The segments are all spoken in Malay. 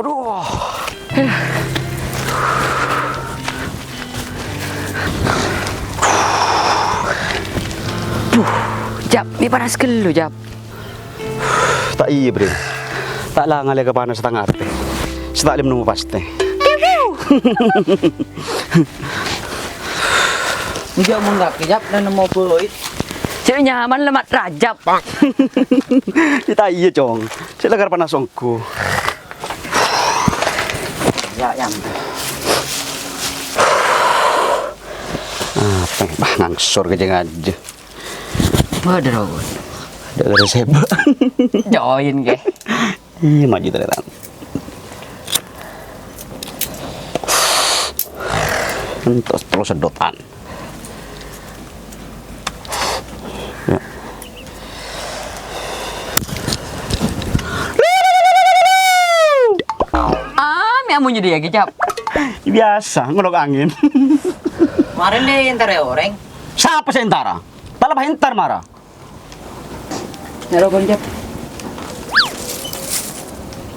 Aduh. Jap, ni panas ke lu, Jap? Tak iya, Bril. Tak lah ngalih ke panas setengah hati. Setak lim nunggu pasti. Enggak mau nggak kejap dan mau peluit. Cik nyaman lemat rajab. Tak iya, Cong. Saya lagar panas ongku. Ya, yang. Bah, ngangsor ke jangan aja. Waduh. Ada dari seba. Join ke. Iya, maju ternyata. Terus sedotan. Ya. Mi amun jadi ya, Jap. Biasa, ngelok angin. Kemarin deh entar ya orang. Siapa sentara? Pala hentar marah. Nero konjap.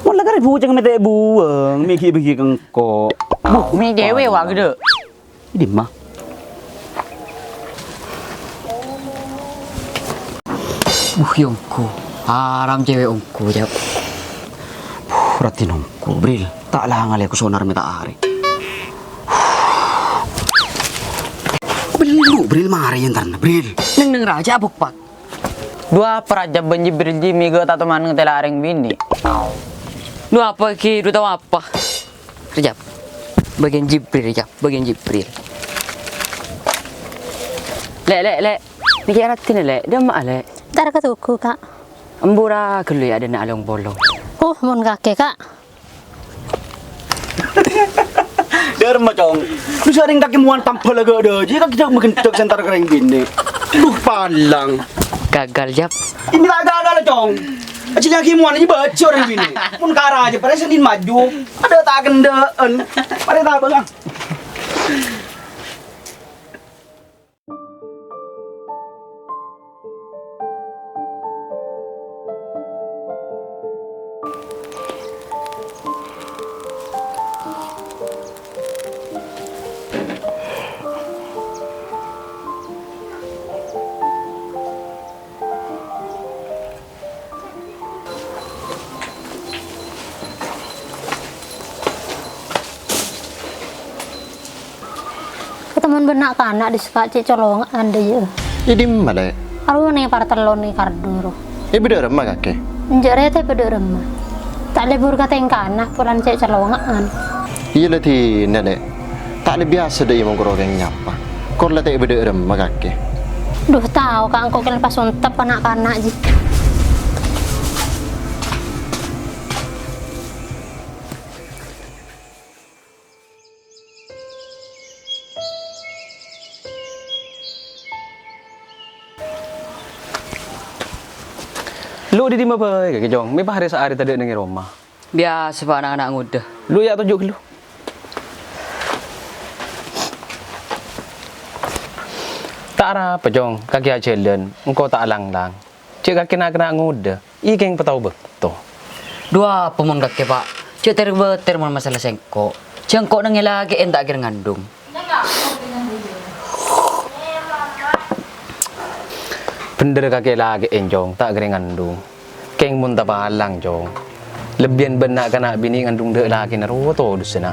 Mun lagar bujang mete buang, miki-miki kengko. Mi dewe wa gede. Di mah. Yongku. Haram cewek ongku, Jap. Berarti nongku, Bril. Tak lah ngalih aku sonar meta hari. Belum, Bril mari entar Bril. Neng raja abuk pak. Dua peraja benji berji migo tato maneng telaring bini. Lu apa ki? Lu tahu apa? Jap. Bagian Jibril, Jap. Bagian Jibril. Lek. Mikir ratin lek. Dia mak lek. Tar ka tuku, Kak. Embura kelu ya ada nak along bolong. Oh, mun kakek, Kak. Der macong. Lu sering kaki muan tampil lagi ada. Jadi kaki jauh makin tek sentar kering bini. Duh palang. Gagal, Jap. Ini tak gagal cong. Aci kaki muan ini bocor yang bini. Mun kara aja pada senin maju. Ada tak gendaan. Pada tak bang. Ketemuan benak kanak di sekat cik colong anda ya. Jadi mana? Aru nih partelon nih karduro. Beda remah kakek. Njere teh beda remah. Tak lebur kata yang kanak pulan cik colongan. Iya lah ti nenek. Tak lebih biasa deh yang orang nyapa. Kau lah tak beda remah kakek. Duh tahu kak engkau kelepas untep kanak-kanak ji. Lu di mana apa kakek Jong? Mepah hari sehari tadi dengan rumah. Biasa pak anak-anak muda. Lu ya tunjuk lu. Tak ada apa Jong, kaki aja jalan, engkau tak lang-lang. Cik kaki nak kena nguda, yang petau betul. Dua pemun kakek pak. Cik terbeter masalah sengkok. Sengkok nengi lagi entak kira ngandung. Bener kakek lagi Jong, tak kira ngandung. Keng mun tak pahalang Jong. Lebihan benak kena bini ngandung dek lagi naruto dusena.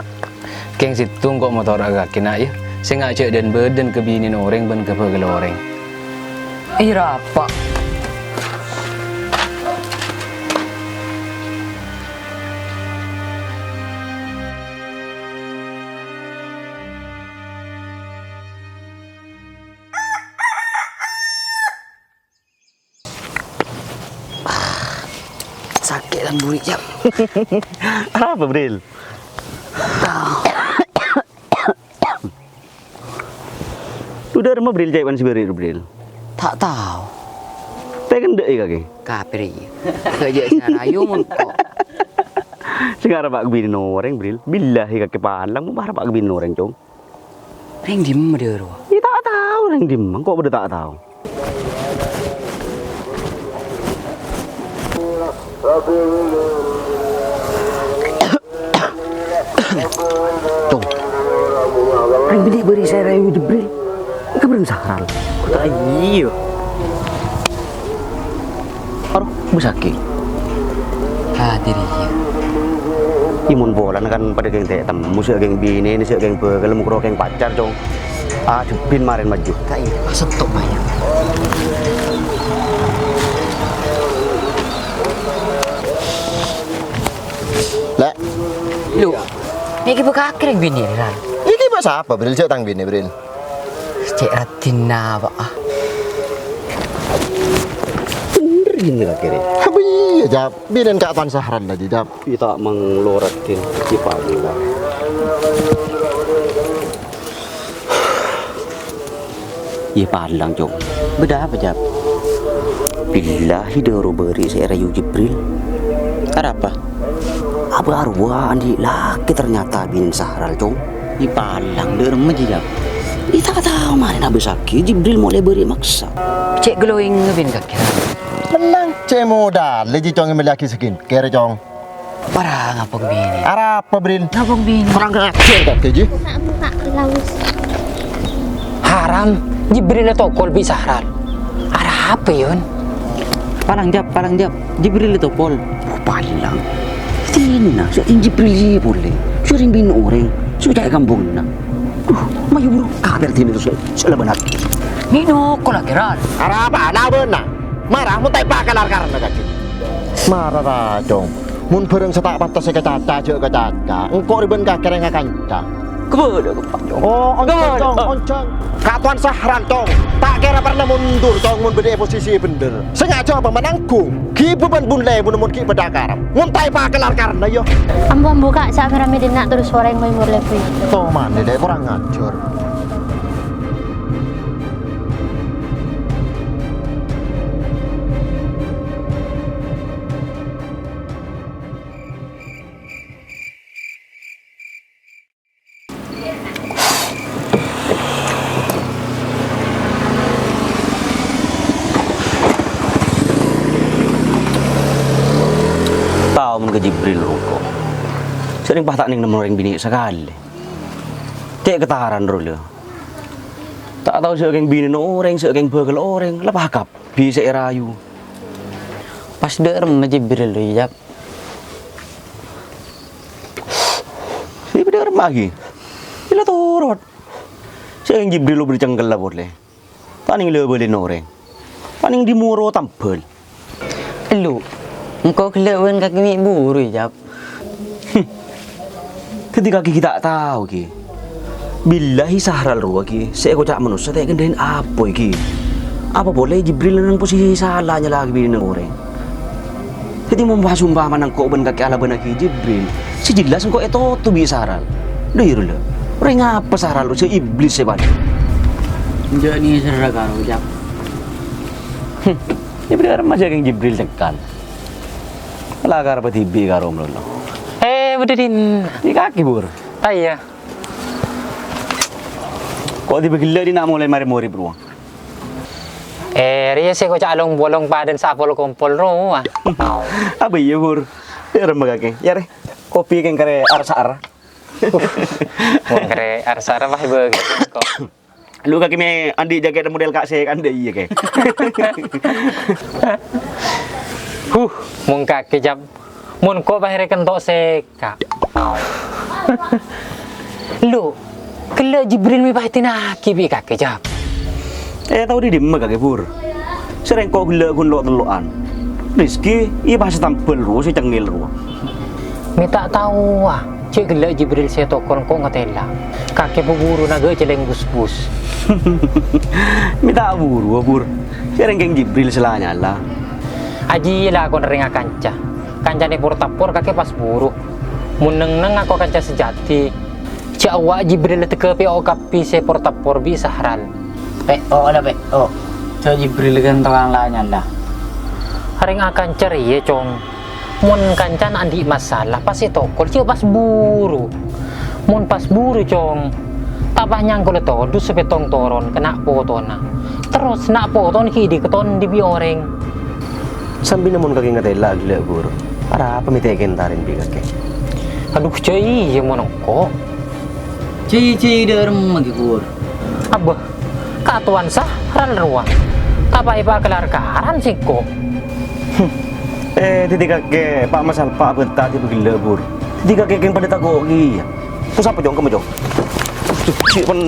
Keng situ kok motor agak kena ya. Saya ngajak dan badan ke bini orang ben ke pegel orang. Ira pak. Sakit dan buri Jap. Apa Bril? Udah remah Bril jaiban si Bril Bril. Tak tahu. Pengen dek kaki. Kapir iya. Kerja sarayu mengkok. Sekarang pak bini noreng Bril. Billahi kaki palang mau pak bini noreng cong. Ring di mana dia ruah? Ya tak tahu neng dimang kok udah tak tahu. Tong. Ring bini beri saya rayu Jibril. Ke bereng sahral. Tak iyo. Aduh, busaki. Hadir iya. Imun bola kan pada geng teh tem. Musuh geng bini, ni geng begal, mukro geng pacar cong. Ah, jepin marin maju. Tak iya. Maksud tok bayang. Lek, Lu. Ni kita buka akhir bini ni kan. ini bahasa apa Bril? Cek tang bini Bril. Cek ratina apa ah. Bener ini lah kira. Habis ya jap, bini kak Tuan Sahran lagi jap. Kita mengloratin kipadi lah. Iya padang cong. Beda apa jap? Billahi doro beri saya rayu Jibril. Ada apa? Apa arwah andi laki ternyata binin sahral cong. Ipalang derem aja. Kita kata tahu marin habis sakit Jibril mulai beri maksa. Cek glowing ngebin kaki. Menang, cek modal. Lagi cong yang melaki sekin, kere cong. Parah ngapong bini. Apa Bril? Ngapong bini. Kurang kacir kak keji. Buka laus. Haram. Jibril itu kol bisa haram. Ada apa yun? Palang jap. Jibril itu pol. Palang. Tina, saya Jibril boleh. Sering bin orang, sudah kampung na. Mayu bro, kabar tina tu saya benar. Nino kol lagi ral. Apa? Nah benar. Marah, mun tak pakalar karena kaki. Marah lah cong. Mun bareng setak patah saya kecaca, cek kecaca. Engkau riben kaki yang kanca. Kebetulan kepak jong. Oh, oncang. Kak Tuan Sahran cong. Tak kira pernah mundur cong mun beda posisi bener. Sengaja apa menanggung. Ki beban bunle mun ki bedakar. Mun tai pakalar karena yo. Ambo buka sak merame dinak terus suara yang mau lepi. Toh mana deh kurang ngajur. Tahu mun ke Jibril roko. Sering patah ning nomor orang bini sekali. Cek ketaharan dulu. Tak tahu seorang bini orang, seorang begal orang, lepas kap bisa rayu. Pas derem Jibril lu jap. Si bener lagi. Bila turut. Seorang Jibril lu bercengkel lah boleh. Paning le boleh orang. Paning dimuro tampil. Lu. Engkau kelawan kaki mi buru jap. Ketika kita tak tahu ki. Billahi sahral ruwa ki. Saya kocak manusia tak kendain apa ki. Apa boleh Jibril nang posisi salahnya lagi bini orang. Jadi membahas umpama nang kau ben kaki ala benak ki Jibril. Si jelas engkau itu tu bi sahral. Deh lah. Orang apa sahral lu si iblis seban. Jadi serra karo jap. Ini benar masih yang Jibril tekan. Lagar apa tibi karo mlono. Berdin. Di kaki bur. Iya. Kok tiba gila di nak mulai mari-mari bro. Ria sih kau calong bolong padan sapol kompol ro. Apa iya bur? Ya remba kaki. Ya re. Kopi keng kare arsa-ar. Kere arsara mah begitu kok. Lu kaki me andi jaket model kak saya kan iya ke. Mung kaki jam. Mun ko bahire kentok seka. Lu, kela Jibril mi bahitin aki bi kaki jam. Tahu di dimma kaki bur. Sering kok gila kun lo teloan. Rizki, iya bahasa tampil ru si cengil ru. Mi tak tahu ah. Cik gela Jibril saya tokon ko ngatela. Kaki buburu naga celeng bus-bus. Mi tak buru bur. Sering keng Jibril selanya lah. Aji lah kon ringa kanca. Kancane pur-tapur kakek pas buru. Muneng-neng aku kanca sejati. Cik awak Jibril teke PO kapi se pur-tapur bi sahral. PO lah PO. So Jibril kan tukang lanya lah. Haring akan cari ya cong. Mun kancan andi masalah pas itu kol cik pas buru. Mun pas buru cong. Tabah nyangkul itu dus sepetong toron kena potona. Terus nak poton kidi keton di bi oreng. Sambil namun kaki ngatela gila bur. Para apa mi teken tarin bi kaki. Aduh cuy, ya mau nongko. Cici derem lagi kur. Abah, katuan sah ral ruang. Tapai pak kelar karan sih kok. Titik kakek, Pak Masal, Pak Bentar, tiba gila bur. Titik kakek yang pada tagogi. Terus apa jong, kamu jong? Cik pun.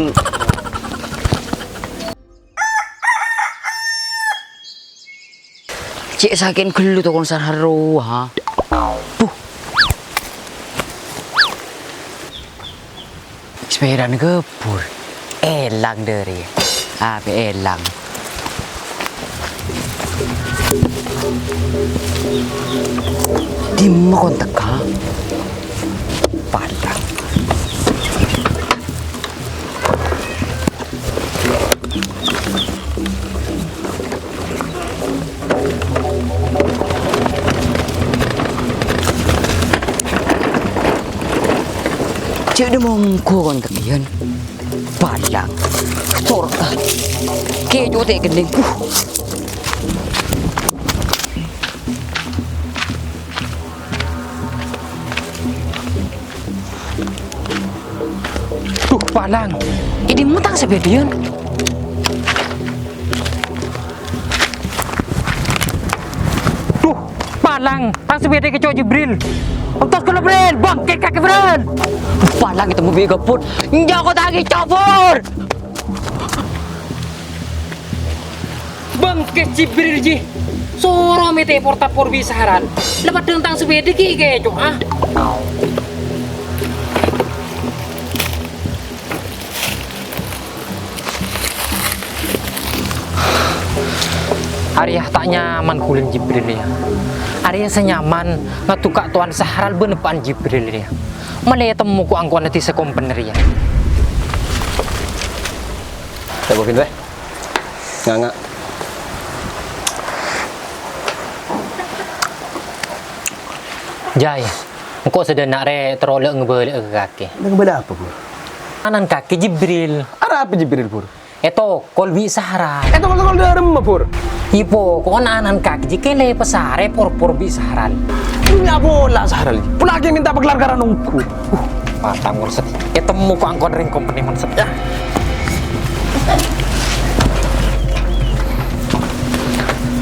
Cik sakin gelu tuh konser haru ha. Sepeda ngebur. Elang dari. Apa elang? Di mana kontak ha? Padang. Cik dia mau kontak ian. Padang. Cor. Kejo tak gendeng. Tuh palang. Ini mutang sepedian. Tuh palang. Tang sepeda ke cowok Jibril. Untuk kalau Jibril, bangkit kaki Jibril. Palang itu mobil gapur. Jangan tagi cabur. Bangkit Jibril ji. Soro mete portapor bisaran. Lepas tentang sepeda ki kejo ah. Arya tak nyaman kulen Jibril ya. Arya senyaman ngatukak tuan Sahral benepan Jibril ya. Malah temu ku angkuan nanti sekompener ya. Saya mau pindah. Nggak. Jaya, engkau sedang nak terolek ngebalik ke kaki. Nggak beda apa pur? Kanan kaki Jibril. Ada apa Jibril pur? Itu kolbi Sahral. Itu kalau derem pur. Ipo, kau anan kaki jika le pesare por bi Sahral. Nggak bola Sahral. Pelagi minta peglar karena nungku. Patang urset. Ketemu ku angkon ring company monset ya.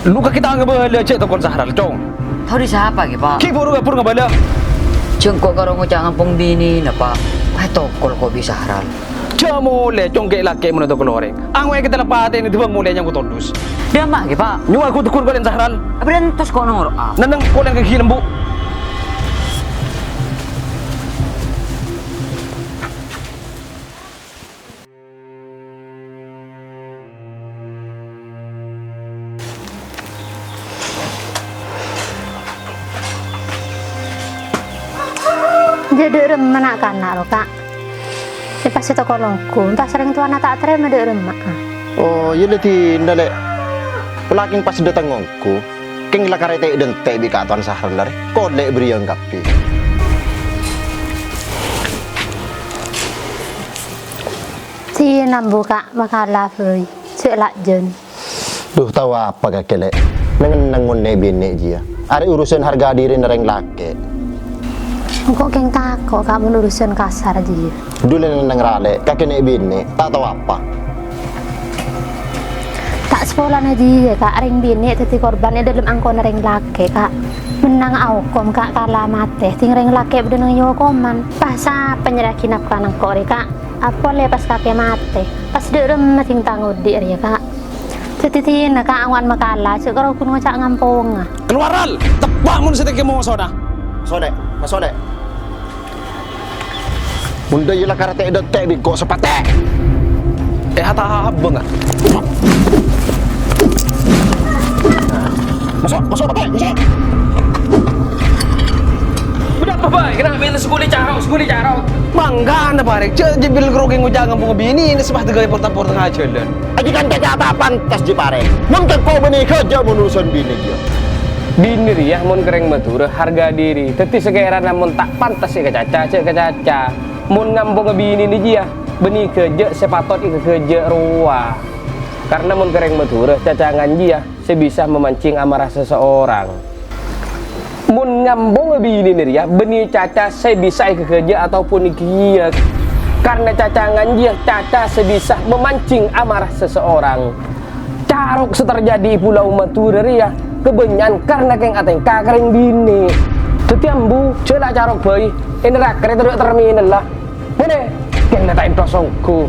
Luka kita nggak boleh cek tokon Sahral cong. Tahu di siapa ke pak? Ki pur nggak boleh. Cengkok karo ngucap ngampung bini na pak. Wah tokol kok bisa haral. Cuma mulai cong kayak laki menurut koloreng. Ang kita lepas ini tiba mulai yang kutolus. Dia mak ke pak. Nyual aku tukur kalian Sahral. Apa dia entos kok nongor? Nanang kalian kaki lembu. Jadi remah nak kanak lo kak. Di pas itu kolongku, entah sering tuan tak terima di remah. Oh, iya leti ndale. Pelaking pas datang ngongku. Keng la karete dente bi katuan Sahral dari. Kodek beri yang kapi. Si nambu kak makalah fui. Celak jen. Duh tahu apa kakek lek. Nengen ne bini dia. Ada urusan harga diri nereng laki. Kok keng takut kak menurusan kasar aja. Dulu neng rale, kakek nek bini, tak tahu apa. Tak sekolah aja kak, ring bini teti korbannya dalam angkon ring laki kak. Menang aukom kak kalah mate, ting ring laki bedenang nyawa koman. Pas penyerah kinap kanang kok kak. Apa le pas kakek mate, pas derem ting tangguh dir ya kak. Teti nak kak awan makalah, sekarang aku ngocak ngampung. Keluaral, tepak mun sedek mau soda. Sodek, mas sodek. Bunda yela karate dete bi kok sepate. Hata abang ah. Masuk pakai, masuk. Udah apa baik? Kena ambil sekuli carau. Mangga anda parek. Jibil grogi ngujang ngomong bini ini sebah tegak porta-porta ngajalan. Aji kan kaca apa pantas di pare. Mungkin kau benih kerja menurusan bini dia. Bini ya mun kereng matur harga diri. Teti sekeran namun tak pantas sih kecaca. Mun ngambung bini ni dia. Benih kerja sepatut ikut kerja ruah. Karena mun kereng matur cacangan dia sebisa memancing amarah seseorang. mun ngambung bini nih ya, beni Caca sebisa kerja ataupun dia karena cacangan dia Caca sebisa memancing amarah seseorang. Carok seterjadi pulau Matura ya, kebenyan karena keng ateng kakareng bini. Tetiambu cela carok boy, ini rakyat itu terminal lah. Mana keng natain prosongku.